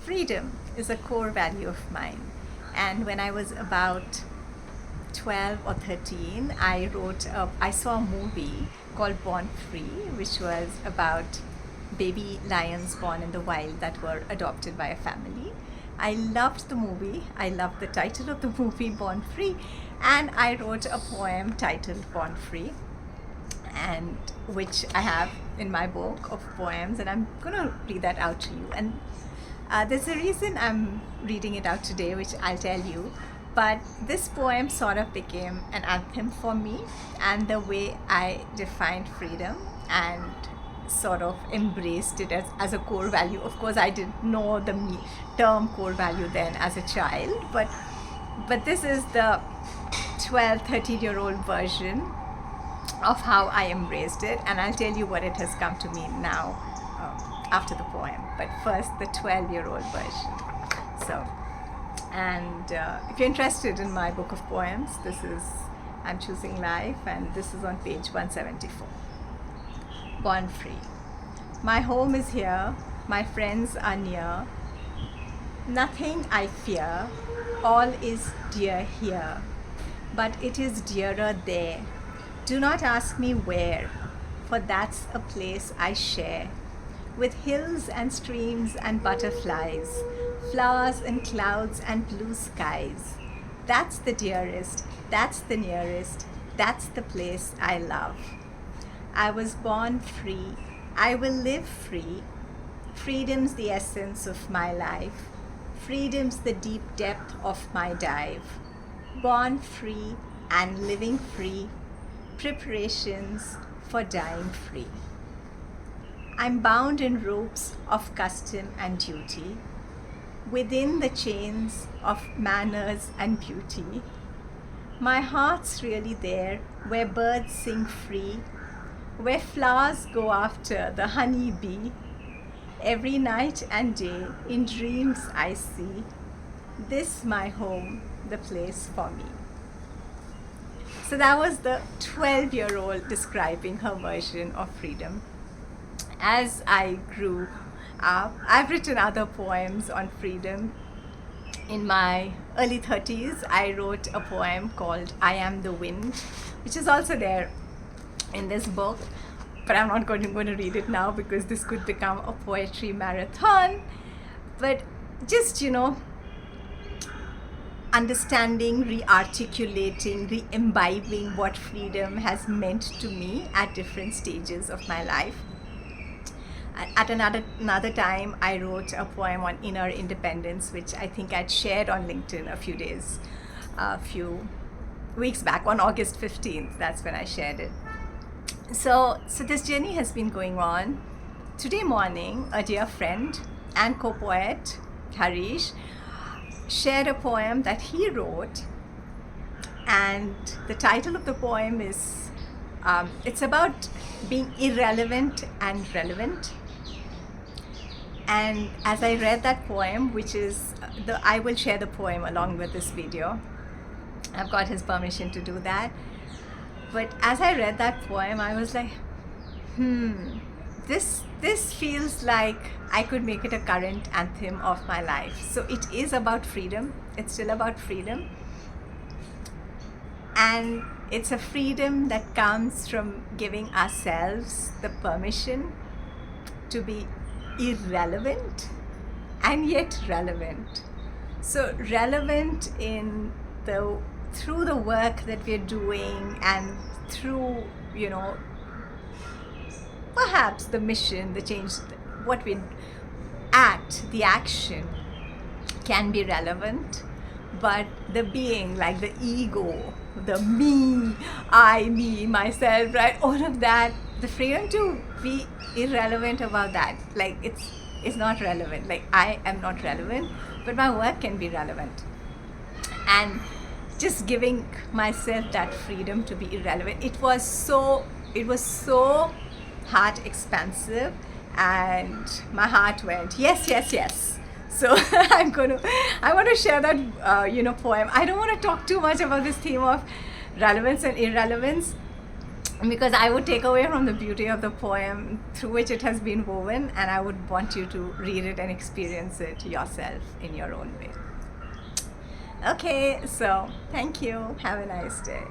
Freedom is a core value of mine. And when I was about 12 or 13, I saw a movie called Born Free, which was about baby lions born in the wild that were adopted by a family. I loved the movie. I loved the title of the movie, Born Free, and I wrote a poem titled Born Free, and which I have in my book of poems, and I'm going to read that out to you. And there's a reason I'm reading it out today, which I'll tell you. But this poem sort of became an anthem for me and the way I defined freedom and sort of embraced it as a core value. Of course, I didn't know the term core value then as a child, but this is the 12, 13-year-old version of how I embraced it, and I'll tell you what it has come to mean now after the poem. But first, the 12-year-old version. So, and if you're interested in my book of poems, this is I'm Choosing Life, and this is on page 174. Born Free. My home is here, my friends are near, nothing I fear, all is dear here, but it is dearer there. Do not ask me where, for that's a place I share, with hills and streams and butterflies, flowers and clouds and blue skies. That's the dearest, that's the nearest, that's the place I love. I was born free, I will live free. Freedom's the essence of my life. Freedom's the deep depth of my dive. Born free and living free, preparations for dying free. I'm bound in ropes of custom and duty, within the chains of manners and beauty. My heart's really there, where birds sing free, where flowers go after the honey bee. Every night and day in dreams I see this my home, the place for me. So that was the 12-year-old describing her version of freedom. As I grew up, I've written other poems on freedom. In my early 30s, I wrote a poem called I Am the Wind, which is also there in this book, but I'm not going to read it now because this could become a poetry marathon. But just, understanding, re-articulating, re-imbibing what freedom has meant to me at different stages of my life. At another time, I wrote a poem on inner independence, which I think I'd shared on LinkedIn a few weeks back, on August 15th. That's when I shared it. So this journey has been going on. Today morning, a dear friend and co-poet, Harish, shared a poem that he wrote, and the title of the poem is, it's about being irrelevant and relevant. And as I read that poem, which is, I will share the poem along with this video. I've got his permission to do that. But as I read that poem, I was like, this feels like I could make it a current anthem of my life. So it is about freedom. It's still about freedom. And it's a freedom that comes from giving ourselves the permission to be irrelevant and yet relevant. So relevant through the work that we're doing, and through, perhaps the mission, the change, what we act, the action can be relevant, but the being, like the ego, the me, I, me, myself, right, all of that, the freedom to be irrelevant about that, like it's not relevant, like I am not relevant, but my work can be relevant. And just giving myself that freedom to be irrelevant, it was so heart expansive, and my heart went yes. So I want to share that poem. I don't want to talk too much about this theme of relevance and irrelevance, because I would take away from the beauty of the poem through which it has been woven, and I would want you to read it and experience it yourself in your own way. Okay, so thank you. Have a nice day.